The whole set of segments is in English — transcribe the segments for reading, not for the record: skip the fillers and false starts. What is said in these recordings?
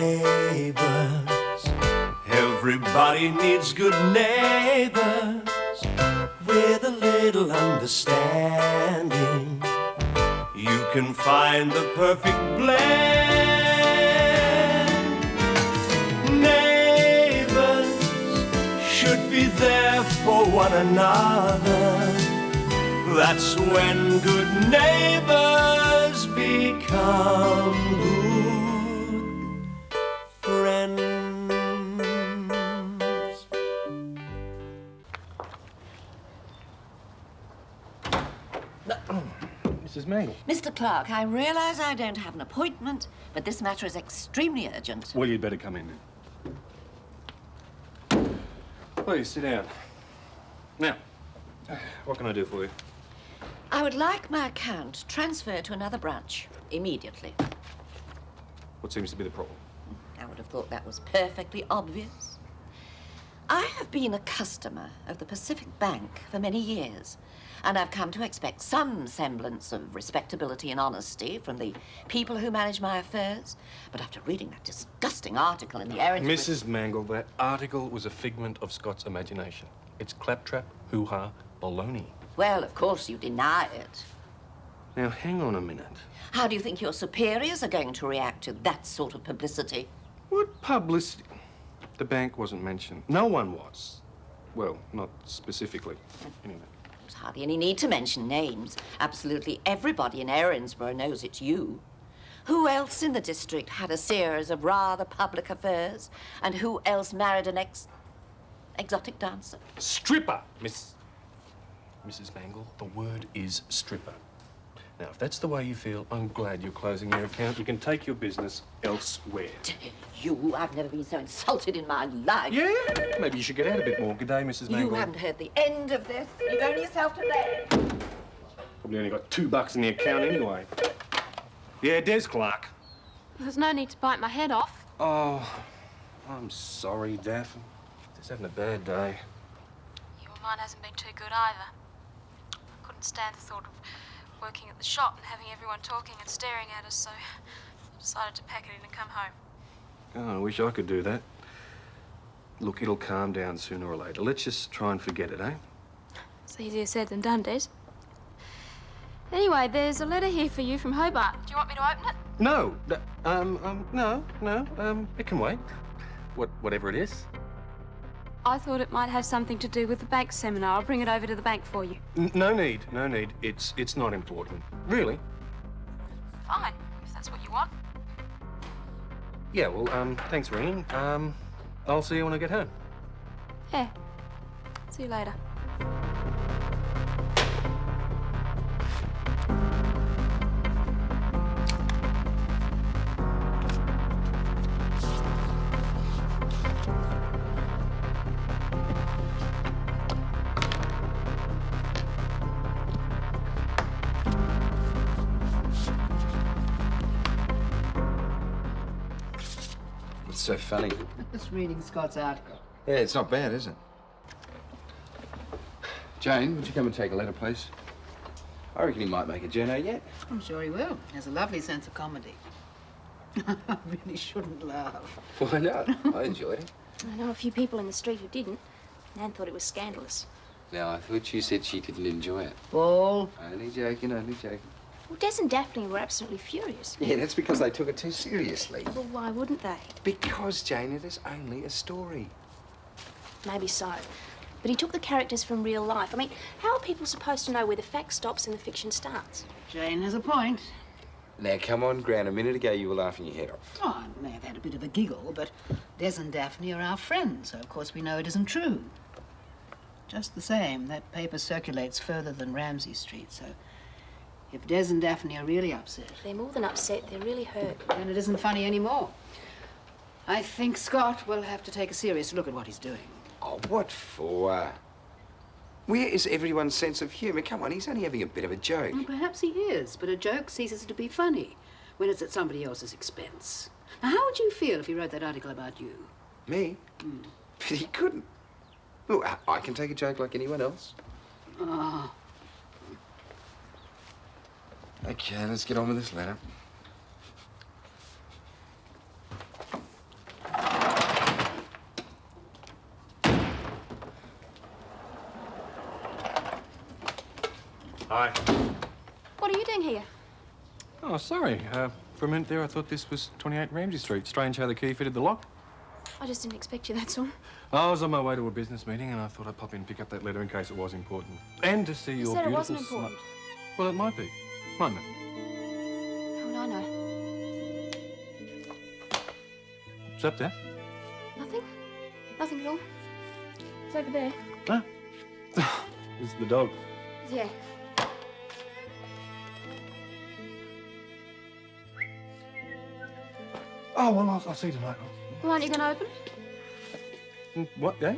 Neighbours, everybody needs good neighbours with a little understanding. You can find the perfect blend. Neighbours should be there for one another. That's when good neighbours become good friends. Mrs. Mangle. Mr. Clarke, I realise I don't have an appointment, but this matter is extremely urgent. Well, you'd better come in then. Please, sit down. Now, what can I do for you? I would like my account transferred to another branch immediately. What seems to be the problem? I would have thought that was perfectly obvious. I have been a customer of the Pacific Bank for many years, and I've come to expect some semblance of respectability and honesty from the people who manage my affairs. But after reading that disgusting article in the Errand... Mrs. Mangle, that article was a figment of Scott's imagination. It's claptrap, hoo-ha, baloney. Well, of course you deny it. Now, hang on a minute. How do you think your superiors are going to react to that sort of publicity? What publicity? The bank wasn't mentioned. No one was. Well, not specifically, anyway. There's hardly any need to mention names. Absolutely everybody in Erinsborough knows it's you. Who else in the district had a series of rather public affairs? And who else married an exotic dancer? Stripper, Mrs. Mangle, the word is stripper. Now, if that's the way you feel, I'm glad you're closing your account. You can take your business elsewhere. You, I've never been so insulted in my life. Yeah? Maybe you should get out a bit more. Good day, Mrs. Mangle. You haven't heard the end of this. You've only yourself to blame. Probably only got $2 in the account anyway. Yeah, Des, Clarke. There's no need to bite my head off. Oh, I'm sorry, Daphne. Just having a bad day. Your mine hasn't been too good either. Couldn't stand the thought of working at the shop and having everyone talking and staring at us, so I decided to pack it in and come home. Oh, I wish I could do that. Look, it'll calm down sooner or later. Let's just try and forget it, eh? It's easier said than done, Des. Anyway, there's a letter here for you from Hobart. Do you want me to open it? No. No. It can wait. Whatever it is. I thought it might have something to do with the bank seminar. I'll bring it over to the bank for you. No need. It's not important. Really? Fine, if that's what you want. Yeah, well, thanks for ringing. I'll see you when I get home. Yeah. See you later. So funny. Just reading Scott's article. Yeah, it's not bad, is it? Jane, would you come and take a letter, please? I reckon he might make a journo yet. I'm sure he will. He has a lovely sense of comedy. I really shouldn't laugh. Why not? I enjoyed it. I know a few people in the street who didn't. Nan thought it was scandalous. Now, I thought you said she didn't enjoy it. Ball. Only joking, only joking. Well, Dez and Daphne were absolutely furious. Yeah, that's because they took it too seriously. Well, why wouldn't they? Because, Jane, it is only a story. Maybe so. But he took the characters from real life. I mean, how are people supposed to know where the fact stops and the fiction starts? Jane has a point. Now, come on, Gran. A minute ago, you were laughing your head off. Oh, I may have had a bit of a giggle, but Dez and Daphne are our friends, so of course we know it isn't true. Just the same, that paper circulates further than Ramsay Street, so if Dez and Daphne are really upset... They're more than upset, they're really hurt. Then it isn't funny anymore. I think Scott will have to take a serious look at what he's doing. Oh, what for? Where is everyone's sense of humour? Come on, he's only having a bit of a joke. Well, perhaps he is, but a joke ceases to be funny when it's at somebody else's expense. Now, how would you feel if he wrote that article about you? Me? But he couldn't. Look, I can take a joke like anyone else. Oh. Okay, let's get on with this letter. Hi. What are you doing here? Oh, sorry. For a minute there, I thought this was 28 Ramsay Street. Strange how the key fitted the lock. I just didn't expect you, that's all. I was on my way to a business meeting, and I thought I'd pop in and pick up that letter in case it was important. And to see your You said it beautiful... wasn't important. Well, it might be. Mightn't it? How would I know? What's up there? Nothing. Nothing at all. It's over there. Huh? This is the dog. Yeah. Oh, well, I'll see you tonight. Well, aren't you going to open it? What, eh?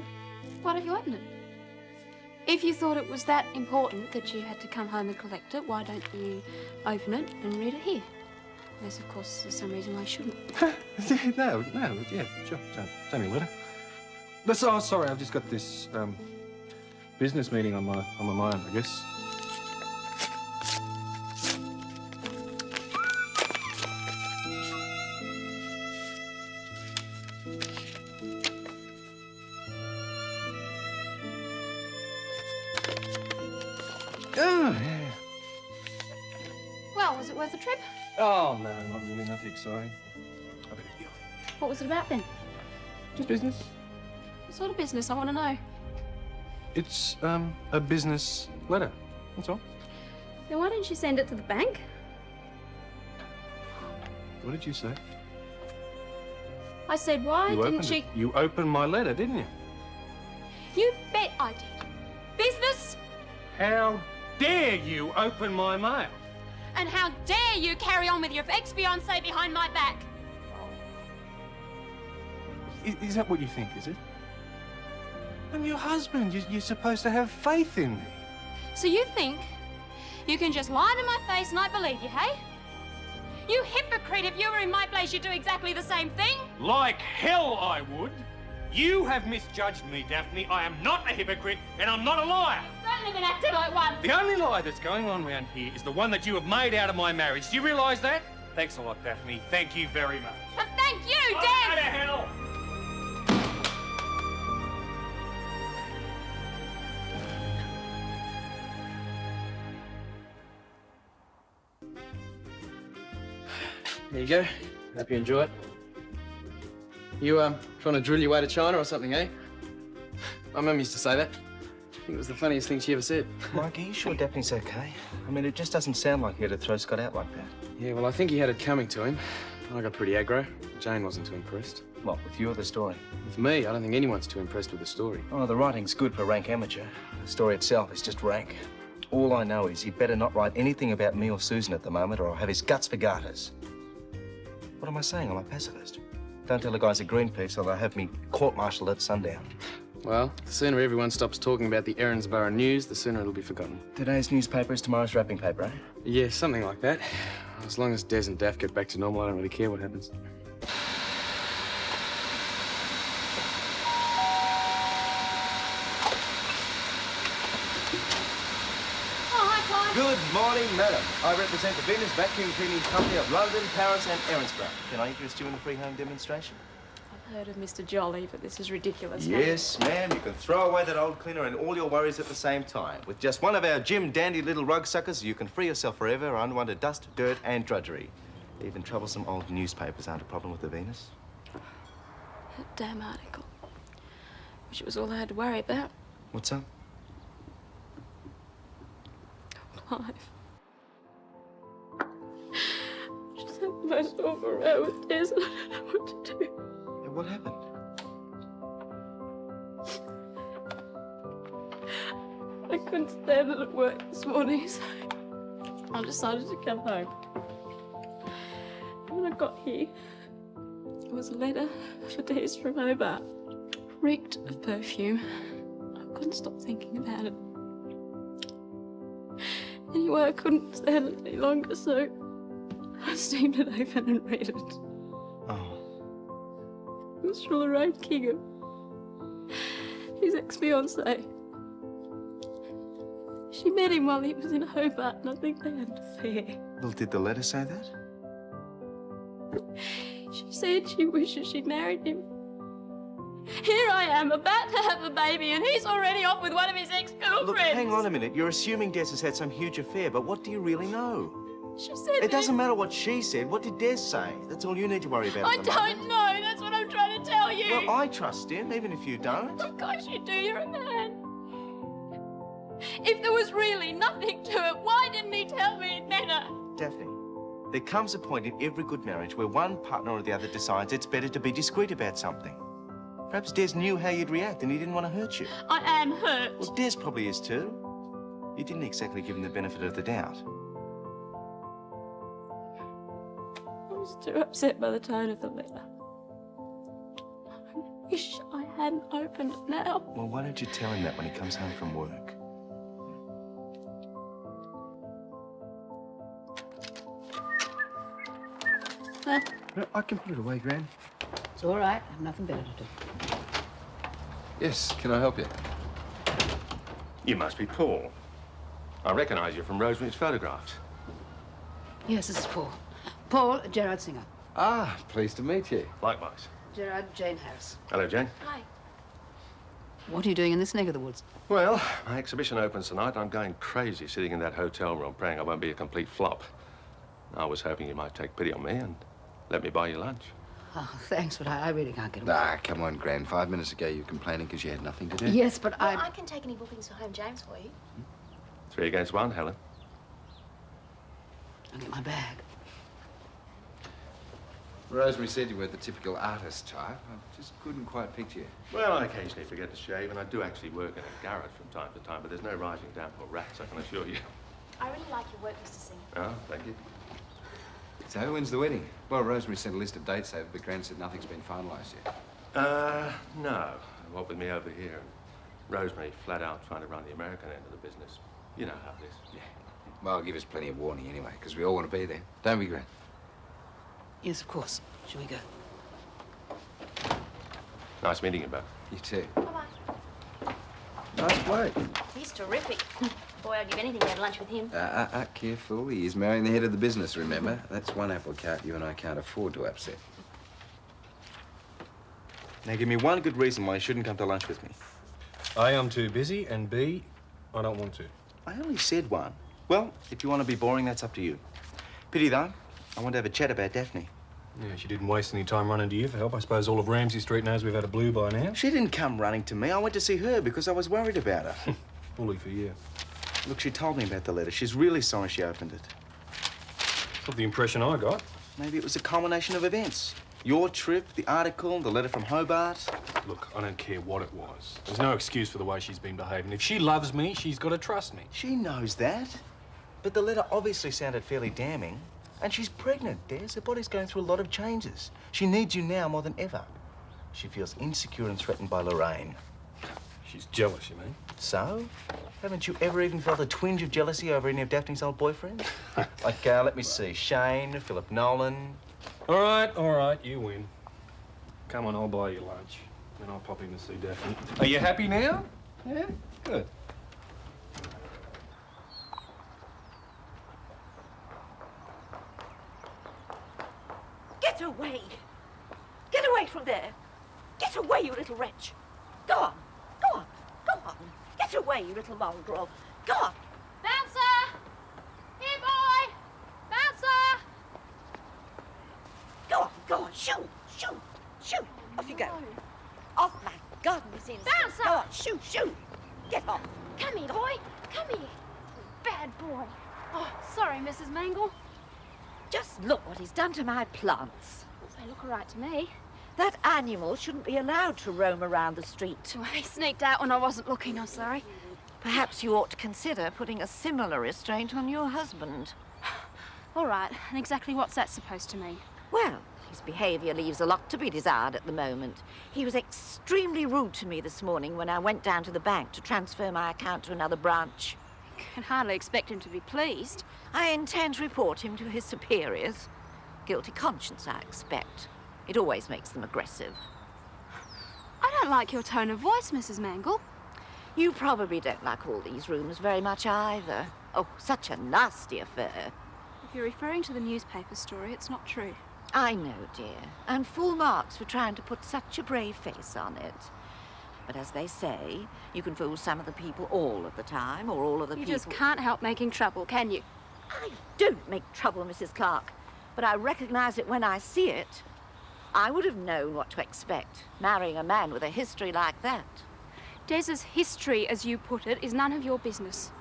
Why don't you open it? If you thought it was that important that you had to come home and collect it, why don't you open it and read it here? Unless, of course, there's some reason why you shouldn't. no, yeah, sure. It's only a letter. But, oh, sorry, I've just got this, business meeting on my mind, I guess. Oh, yeah. Well, was it worth the trip? Oh, no, not really, nothing exciting. I better be off. What was it about then? Just business. What sort of business? I want to know. It's, a business letter, that's all. Then why didn't you send it to the bank? What did you say? I said, why didn't she... You opened my letter, didn't you? You bet I did. Business? How dare you open my mail? And how dare you carry on with your ex-fiancé behind my back? Is that what you think, is it? I'm your husband. You're supposed to have faith in me. So you think you can just lie to my face and I believe you, hey? You hypocrite, if you were in my place, you'd do exactly the same thing. Like hell I would. You have misjudged me, Daphne. I am not a hypocrite, and I'm not a liar. Certainly been acting like one. The only lie that's going on around here is the one that you have made out of my marriage. Do you realise that? Thanks a lot, Daphne. Thank you very much. And thank you, Go Dez! to hell! There you go. Hope you enjoy it. You, trying to drill your way to China or something, eh? My mum used to say that. I think it was the funniest thing she ever said. Mike, are you sure Daphne's okay? I mean, it just doesn't sound like her to throw Scott out like that. Yeah, well, I think he had it coming to him. I got pretty aggro. Jane wasn't too impressed. What, with you or the story? With me, I don't think anyone's too impressed with the story. Oh, the writing's good for a rank amateur. The story itself is just rank. All I know is he'd better not write anything about me or Susan at the moment, or I'll have his guts for garters. What am I saying? I'm a pacifist. Don't tell the guys at Greenpeace or they'll have me court-martialed at sundown. Well, the sooner everyone stops talking about the Erinsborough news, the sooner it'll be forgotten. Today's newspaper is tomorrow's wrapping paper, eh? Yeah, something like that. As long as Dez and Daph get back to normal, I don't really care what happens. Good morning, madam. I represent the Venus Vacuum Cleaning Company of London, Paris and Erinsborough. Can I interest you in the free home demonstration? I've heard of Mr. Jolly, but this is ridiculous. Yes, ma'am. You can throw away that old cleaner and all your worries at the same time. With just one of our Jim Dandy little rug suckers, you can free yourself forever of unwanted dust, dirt and drudgery. Even troublesome old newspapers aren't a problem with the Venus. That damn article. Wish it was all I had to worry about. What's up? Life. Just had the most awful row with Dez and I don't know what to do. Yeah, what happened? I couldn't stand it at work this morning, so I decided to come home. When I got here, there was a letter for Dez from Hobart. Reeked of perfume. I couldn't stop thinking about it. Anyway, I couldn't stand it any longer, so I steamed it open and read it. Oh. It was from Lorraine Kingham, his ex-fiancée. She met him while he was in Hobart, and I think they had an affair. Well, did the letter say that? She said she wishes she'd married him. Here I am, about to have a baby, and he's already off with one of his ex-girlfriends. Look, hang on a minute. You're assuming Des has had some huge affair, but what do you really know? She said It doesn't matter what she said. What did Des say? That's all you need to worry about. I at the moment. don't know. That's what I'm trying to tell you. Well, I trust him, even if you don't. Of course you do. You're a man. If there was really nothing to it, why didn't he tell me it better? Daphne, there comes a point in every good marriage where one partner or the other decides it's better to be discreet about something. Perhaps Des knew how you'd react and he didn't want to hurt you. I am hurt. Well, Des probably is too. You didn't exactly give him the benefit of the doubt. I was too upset by the tone of the letter. I wish I hadn't opened it now. Well, why don't you tell him that when he comes home from work? Huh? No, I can put it away, Gran. It's all right. I've nothing better to do. Yes, can I help you? You must be Paul. I recognise you from Rosemary's photographs. Yes, this is Paul. Paul, Gerard Singer. Ah, pleased to meet you. Likewise. Gerard, Jane Harris. Hello, Jane. Hi. What are you doing in this neck of the woods? Well, my exhibition opens tonight. I'm going crazy sitting in that hotel room praying I won't be a complete flop. I was hoping you might take pity on me and let me buy you lunch. Oh, thanks, but I really can't get away. Ah, come on, Gran. 5 minutes ago you were complaining because you had nothing to do. Yes, but Well, I can take any bookings for home James for you. 3 against 1, Helen. I'll get my bag. Rosemary said you were the typical artist type. I just couldn't quite picture you. Well, I occasionally forget to shave, and I do actually work in a garage from time to time, but there's no rising down for rats, I can assure you. I really like your work, Mr. Singer. Oh, thank you. So, when's the wedding? Well, Rosemary sent a list of dates over, but Gran said nothing's been finalised yet. No. What with me over here, and Rosemary flat out trying to run the American end of the business. You know how it is. Yeah. Well, give us plenty of warning anyway, because we all want to be there. Don't we, Gran? Yes, of course. Shall we go? Nice meeting you both. You too. Bye-bye. Nice bloke. He's terrific. Boy, I'd give anything to have lunch with him. Careful. He's marrying the head of the business, remember? That's one apple cart you and I can't afford to upset. Now, give me one good reason why you shouldn't come to lunch with me. A, I'm too busy, and B, I don't want to. I only said one. Well, if you want to be boring, that's up to you. Pity, though. I want to have a chat about Daphne. Yeah, she didn't waste any time running to you for help. I suppose all of Ramsay Street knows we've had a blue by now. She didn't come running to me. I went to see her because I was worried about her. Bully for you. Look, she told me about the letter. She's really sorry she opened it. Not the impression I got. Maybe it was a culmination of events. Your trip, the article, the letter from Hobart. Look, I don't care what it was. There's no excuse for the way she's been behaving. If she loves me, she's got to trust me. She knows that. But the letter obviously sounded fairly damning. And she's pregnant, Des. Her body's going through a lot of changes. She needs you now more than ever. She feels insecure and threatened by Lorraine. She's jealous, you mean? So? Haven't you ever even felt a twinge of jealousy over any of Daphne's old boyfriends? Like, let me see, Shane, Philip Nolan. All right, you win. Come on, I'll buy you lunch. Then I'll pop in to see Daphne. Are you happy now? Yeah? Good. Get away! Get away from there! Get away, you little wretch! Go on! Go on! Go on! Get away, you little mongrel! Go on! Bouncer! Here, boy! Bouncer! Go on! Go on! Shoot! Shoot! Shoot! Off you go! Off my garden this instant! Bouncer! Go on! Shoot! Shoot! Get off! Come here, boy! Come here! Bad boy. Oh, sorry, Mrs. Mangle. Just look what he's done to my plants. They look all right to me. That animal shouldn't be allowed to roam around the street. Well, he sneaked out when I wasn't looking, I'm sorry. Perhaps you ought to consider putting a similar restraint on your husband. All right, and exactly what's that supposed to mean? Well, his behaviour leaves a lot to be desired at the moment. He was extremely rude to me this morning when I went down to the bank to transfer my account to another branch. Can hardly expect him to be pleased. I intend to report him to his superiors. Guilty conscience, I expect. It always makes them aggressive. I don't like your tone of voice, Mrs. Mangle. You probably don't like all these rooms very much either. Oh, such a nasty affair. If you're referring to the newspaper story, it's not true. I know, dear, and full marks for trying to put such a brave face on it. But as they say, you can fool some of the people all of the time, or all of the people... You just can't help making trouble, can you? I don't make trouble, Mrs. Clarke, but I recognize it when I see it. I would have known what to expect, marrying a man with a history like that. Dez's history, as you put it, is none of your business.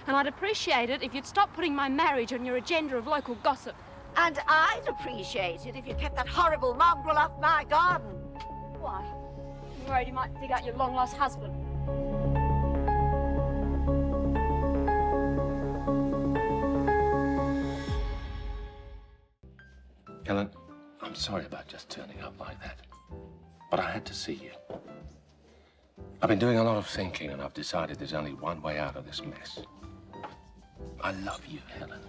And I'd appreciate it if you'd stop putting my marriage on your agenda of local gossip. And I'd appreciate it if you kept that horrible mongrel off my garden. Why? You're worried you might dig out your long-lost husband. Helen, I'm sorry about just turning up like that, but I had to see you. I've been doing a lot of thinking, and I've decided there's only one way out of this mess. I love you, Helen,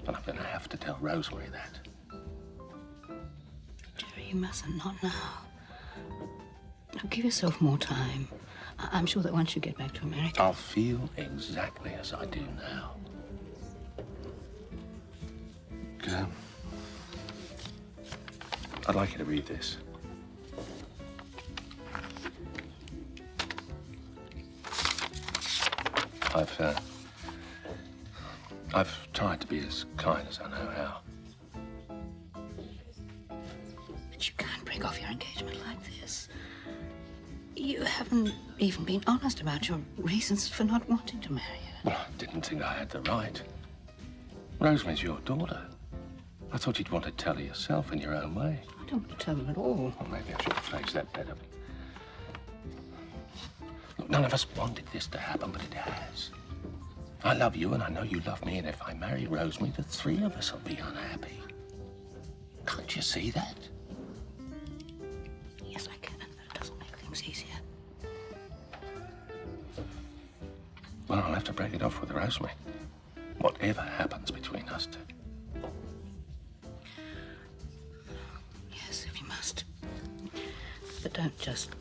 and I'm going to have to tell Rosemary that. Jerry, you mustn't, not now. Now, give yourself more time. I'm sure that once you get back to America... I'll feel exactly as I do now. I'd like you to read this. I've tried to be as kind as I know how. But you can't break off your engagement like this. You haven't even been honest about your reasons for not wanting to marry her. Well, I didn't think I had the right. Rosemary's your daughter. I thought you'd want to tell her yourself in your own way. I don't want to tell her at all. Well, maybe I should have phrased that better. Look, none of us wanted this to happen, but it has. I love you, and I know you love me, and if I marry Rosemary, the three of us will be unhappy. Can't you see that? Yes, I can, but it doesn't make things easier. Well, I'll have to break it off with Rosemary. Whatever happens between us two. Yes, if you must. But don't just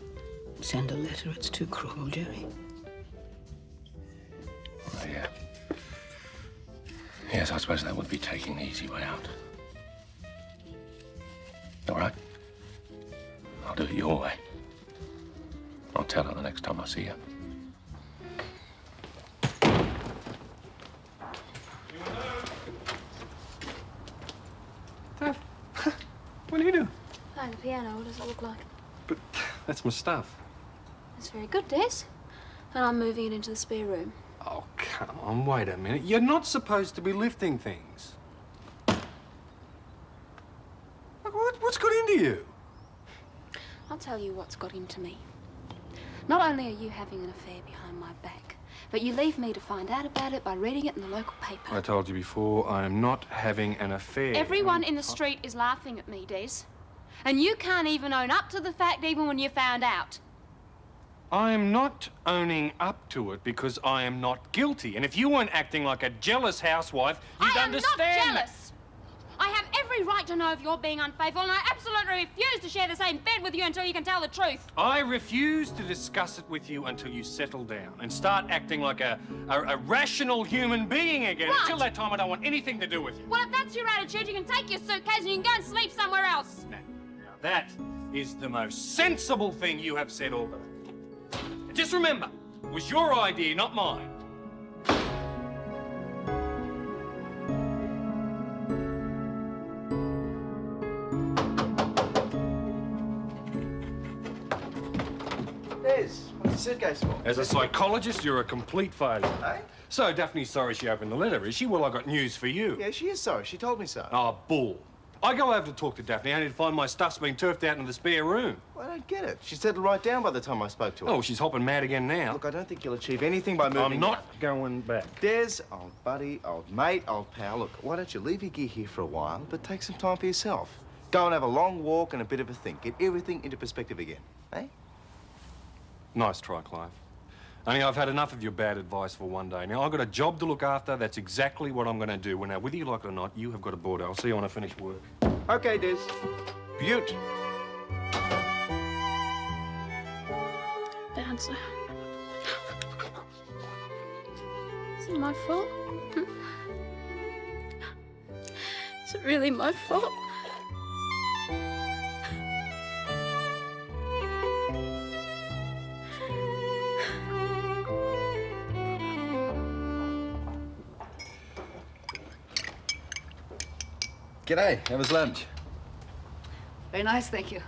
send a letter. It's too cruel, Jerry. Oh, yeah. Yes, I suppose that would be taking the easy way out. All right. I'll do it your way. I'll tell her the next time I see her. Dad, what are you doing? Playing the piano, what does it look like? But that's my stuff. It's very good, Des. And I'm moving it into the spare room. Oh, come on, wait a minute. You're not supposed to be lifting things. What's got into you? I'll tell you what's got into me. Not only are you having an affair behind my back, but you leave me to find out about it by reading it in the local paper. I told you before, I am not having an affair. Everyone in the street is laughing at me, Des. And you can't even own up to the fact even when you found out. I am not owning up to it because I am not guilty. And if you weren't acting like a jealous housewife, you'd understand. I am not jealous. I have every right to know if you're being unfaithful, and I absolutely refuse to share the same bed with you until you can tell the truth. I refuse to discuss it with you until you settle down and start acting like a rational human being again. Right. Until that time, I don't want anything to do with you. Well, if that's your attitude, you can take your suitcase and you can go and sleep somewhere else. Now, that is the most sensible thing you have said all day. And just remember, it was your idea, not mine. Des, what's the suitcase for? As a psychologist, you're a complete failure. Eh? So, Daphne's sorry she opened the letter, is she? Well, I got news for you. Yeah, she is sorry. She told me so. Oh, bull. I go over to talk to Daphne, only to find my stuff's been turfed out in the spare room. Well, I don't get it. She settled right down by the time I spoke to her. Oh, she's hopping mad again now. Look, I don't think you'll achieve anything by moving... I'm not going back. Des, old buddy, old mate, old pal, look, why don't you leave your gear here for a while, but take some time for yourself? Go and have a long walk and a bit of a think. Get everything into perspective again, eh? Nice try, Clive. Only I've had enough of your bad advice for one day. Now, I've got a job to look after. That's exactly what I'm going to do. Well, now, whether you like it or not, you have got a board. I'll see you when I finish work. Okay, Des. Beaut. Bouncer. Is it my fault? Is it really my fault? G'day. How was lunch? Very nice, thank you.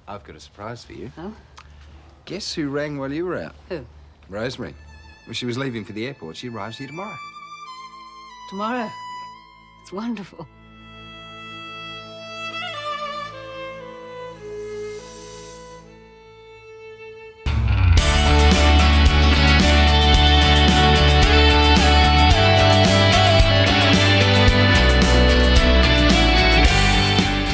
I've got a surprise for you. Oh? Guess who rang while you were out? Who? Rosemary. Well, she was leaving for the airport. She arrives here tomorrow. Tomorrow. It's wonderful.